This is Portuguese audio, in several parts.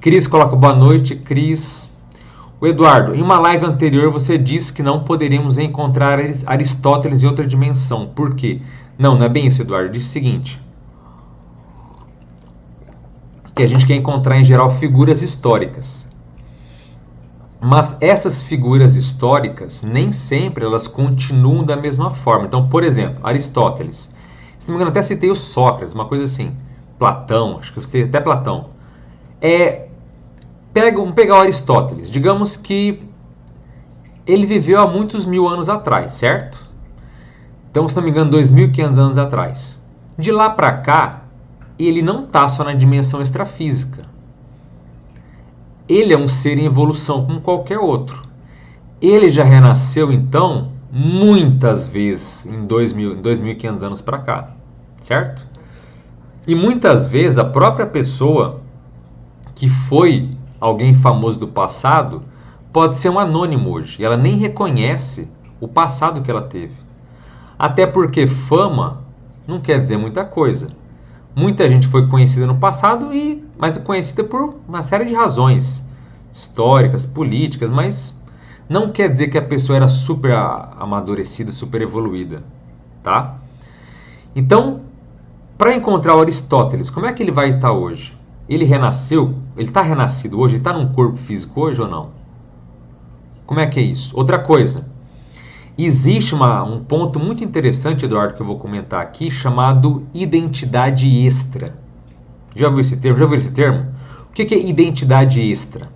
Cris coloca boa noite, Cris. O Eduardo, em uma live anterior você disse que não poderíamos encontrar Aristóteles em outra dimensão. Por quê? Não é bem isso, Eduardo. Eu disse o seguinte, que a gente quer encontrar em geral figuras históricas. Mas essas figuras históricas, nem sempre elas continuam da mesma forma. Então, por exemplo, Aristóteles. Se não me engano, até citei o Sócrates, uma coisa assim. Platão, acho que eu citei até Platão. Vamos pegar o Aristóteles. Digamos que ele viveu há muitos mil anos atrás, certo? Então, se não me engano, 2.500 anos atrás. De lá para cá, ele não está só na dimensão extrafísica. Ele é um ser em evolução como qualquer outro. Ele já renasceu, então, muitas vezes em 2.500 anos para cá, certo? E muitas vezes a própria pessoa que foi alguém famoso do passado pode ser um anônimo hoje. E ela nem reconhece o passado que ela teve. Até porque fama não quer dizer muita coisa. Muita gente foi conhecida no passado, mas é conhecida por uma série de razões históricas, políticas, mas não quer dizer que a pessoa era super amadurecida, super evoluída, tá? Então, para encontrar Aristóteles, como é que ele vai estar hoje? Ele renasceu? Ele está renascido hoje? Ele está num corpo físico hoje ou não? Como é que é isso? Outra coisa, existe um ponto muito interessante, Eduardo, que eu vou comentar aqui, chamado identidade extra. Já ouviu esse termo? O que é identidade extra?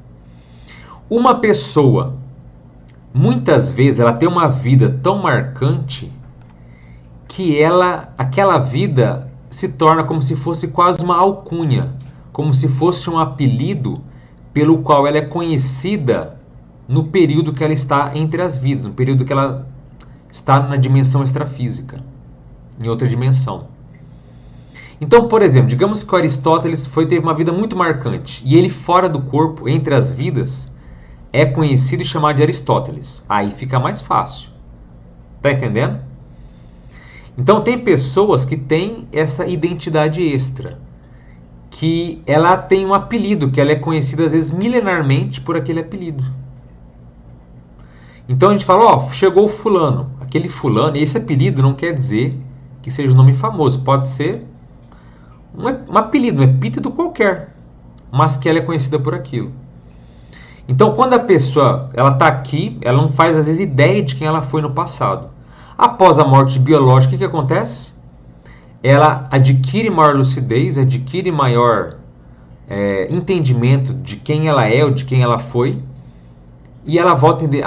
Uma pessoa, muitas vezes, ela tem uma vida tão marcante que aquela vida se torna como se fosse quase uma alcunha, como se fosse um apelido pelo qual ela é conhecida no período que ela está entre as vidas, no período que ela está na dimensão extrafísica, em outra dimensão. Então, por exemplo, digamos que o Aristóteles teve uma vida muito marcante e ele fora do corpo, entre as vidas, é conhecido e chamado de Aristóteles. Aí fica mais fácil. Tá entendendo? Então, tem pessoas que têm essa identidade extra, que ela tem um apelido, que ela é conhecida às vezes milenarmente por aquele apelido. Então a gente fala, chegou o fulano, aquele fulano, e esse apelido não quer dizer que seja um nome famoso, pode ser um apelido, um epíteto qualquer, mas que ela é conhecida por aquilo. Então quando a pessoa está aqui, ela não faz às vezes ideia de quem ela foi no passado. Após a morte biológica, o que acontece? Ela adquire maior lucidez, adquire maior entendimento de quem ela é ou de quem ela foi, e ela volta a entender,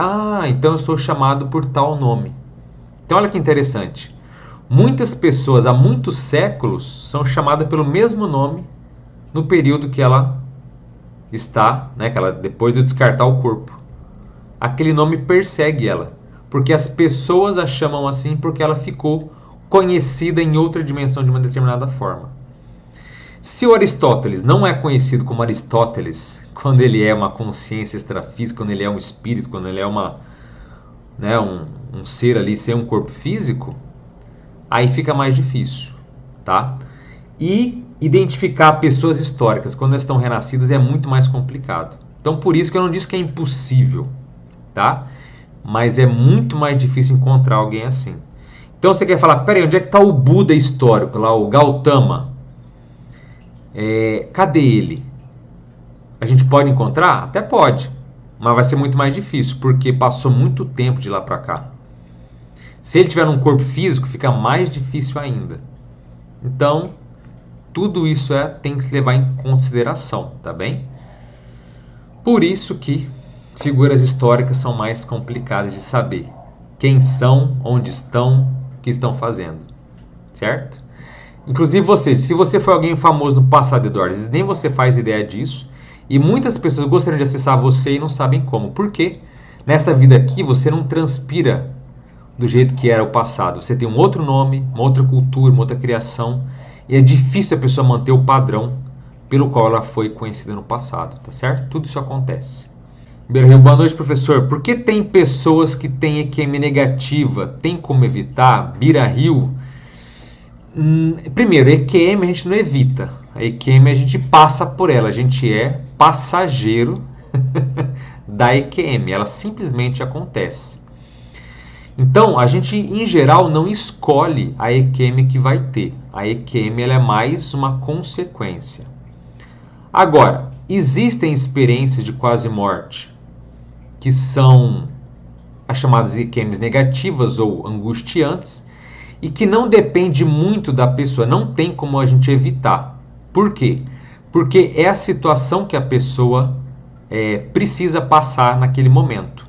então eu sou chamado por tal nome. Então olha que interessante. Muitas pessoas há muitos séculos são chamadas pelo mesmo nome no período que ela está, que ela, depois de descartar o corpo. Aquele nome persegue ela, porque as pessoas a chamam assim porque ela ficou conhecida em outra dimensão de uma determinada forma. Se o Aristóteles não é conhecido como Aristóteles, quando ele é uma consciência extrafísica, quando ele é um espírito, quando ele é um ser ali sem um corpo físico, aí fica mais difícil, tá? E identificar pessoas históricas quando elas estão renascidas é muito mais complicado. Então por isso que eu não disse que é impossível, tá? Mas é muito mais difícil encontrar alguém assim. Então você quer falar, peraí, onde é que está o Buda histórico lá, o Gautama? Cadê ele? A gente pode encontrar? Até pode, mas vai ser muito mais difícil, porque passou muito tempo de lá para cá. Se ele tiver num corpo físico, fica mais difícil ainda. Então, tudo isso tem que se levar em consideração, tá bem? Por isso que figuras históricas são mais complicadas de saber. Quem são, onde estão, o que estão fazendo, certo? Inclusive você, se você foi alguém famoso no passado, Eduardo, nem você faz ideia disso, e muitas pessoas gostariam de acessar você e não sabem como. Por quê? Nessa vida aqui você não transpira do jeito que era o passado. Você tem um outro nome, uma outra cultura, uma outra criação, e é difícil a pessoa manter o padrão pelo qual ela foi conhecida no passado, tá certo? Tudo isso acontece. Boa noite, professor. Por que tem pessoas que têm EQM negativa? Tem como evitar? Bira Rio. Primeiro, EQM a gente não evita, A EQM a gente passa por ela, a gente é passageiro da EQM, ela simplesmente acontece. Então, a gente, em geral, não escolhe a EQM que vai ter. A EQM ela é mais uma consequência. Agora, existem experiências de quase morte que são as chamadas EQMs negativas ou angustiantes e que não depende muito da pessoa, não tem como a gente evitar. Por quê? Porque é a situação que a pessoa precisa passar naquele momento.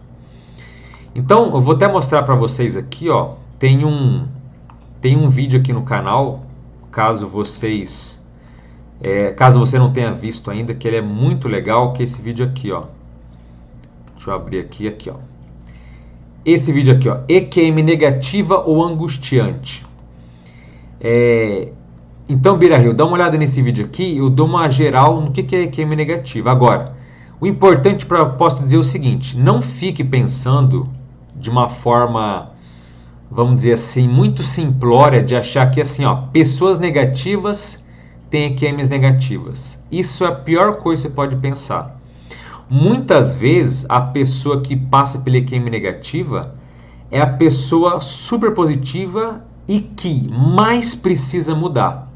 Então, eu vou até mostrar para vocês aqui, ó, tem um vídeo aqui no canal, caso você não tenha visto ainda, que ele é muito legal, que é esse vídeo aqui, ó. Deixa eu abrir aqui, ó. Esse vídeo aqui, ó, EQM negativa ou angustiante. Então, Birahill, dá uma olhada nesse vídeo aqui, eu dou uma geral no que é EQM negativa. Agora, o importante para eu posso dizer é o seguinte, não fique pensando de uma forma, vamos dizer assim, muito simplória de achar que assim, ó, pessoas negativas têm EQMs negativas. Isso é a pior coisa que você pode pensar. Muitas vezes a pessoa que passa pela EQM negativa é a pessoa super positiva e que mais precisa mudar.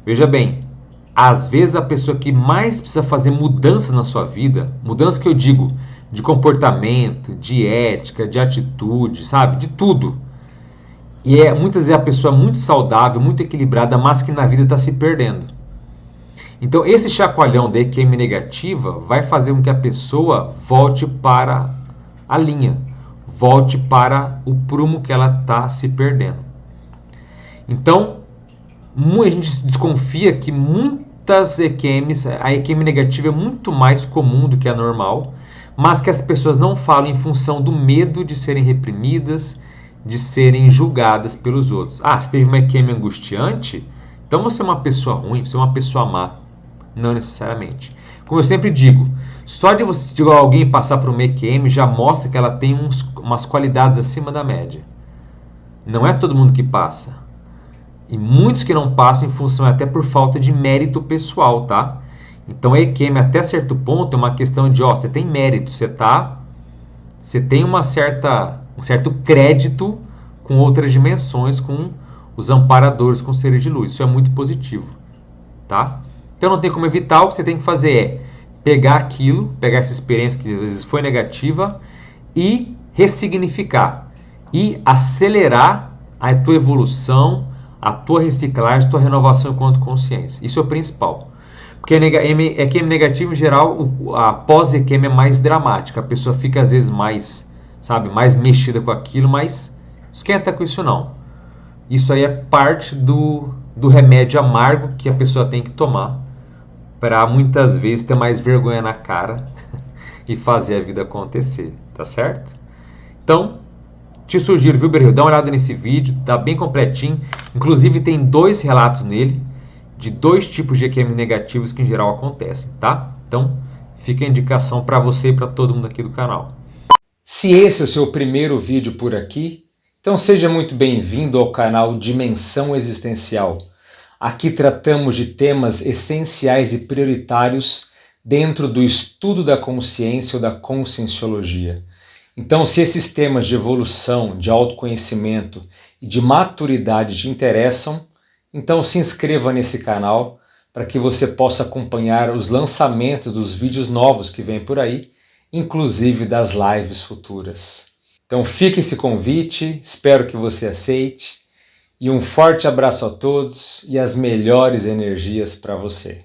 Veja bem, às vezes a pessoa que mais precisa fazer mudanças na sua vida, mudanças que eu digo de comportamento, de ética, de atitude, sabe? De tudo. E muitas vezes a pessoa é muito saudável, muito equilibrada, mas que na vida está se perdendo. Então esse chacoalhão da EQM negativa vai fazer com que a pessoa volte para a linha, volte para o prumo que ela está se perdendo. Então, a gente desconfia que muitas EQMs, a EQM negativa é muito mais comum do que a normal, mas que as pessoas não falam em função do medo de serem reprimidas, de serem julgadas pelos outros. Ah, você teve uma EQM angustiante? Então você é uma pessoa ruim, você é uma pessoa má. Não necessariamente. Como eu sempre digo, só de você alguém passar por uma EQM já mostra que ela tem umas qualidades acima da média. Não é todo mundo que passa. E muitos que não passam em função até por falta de mérito pessoal, tá? Então a EQM até certo ponto é uma questão de, ó, você tem mérito, você tem um certo crédito com outras dimensões, com os amparadores, com seres de luz. Isso é muito positivo, tá? Então não tem como evitar, o que você tem que fazer é pegar essa experiência que às vezes foi negativa e ressignificar e acelerar a tua evolução, a tua reciclagem, a tua renovação enquanto consciência. Isso é o principal. Porque a EQM negativa, em geral, a pós-EQM é mais dramática. A pessoa fica, às vezes, mais mexida com aquilo, mas esquenta com isso não. Isso aí é parte do remédio amargo que a pessoa tem que tomar para, muitas vezes, ter mais vergonha na cara e fazer a vida acontecer. Tá certo? Então, te sugiro, viu, Berril? Dá uma olhada nesse vídeo, tá bem completinho. Inclusive, tem 2 relatos nele, de 2 tipos de EQM negativos que em geral acontecem, tá? Então, fica a indicação para você e para todo mundo aqui do canal. Se esse é o seu primeiro vídeo por aqui, então seja muito bem-vindo ao canal Dimensão Existencial. Aqui tratamos de temas essenciais e prioritários dentro do estudo da consciência ou da conscienciologia. Então, se esses temas de evolução, de autoconhecimento e de maturidade te interessam, então se inscreva nesse canal para que você possa acompanhar os lançamentos dos vídeos novos que vêm por aí, inclusive das lives futuras. Então fica esse convite, espero que você aceite, e um forte abraço a todos e as melhores energias para você.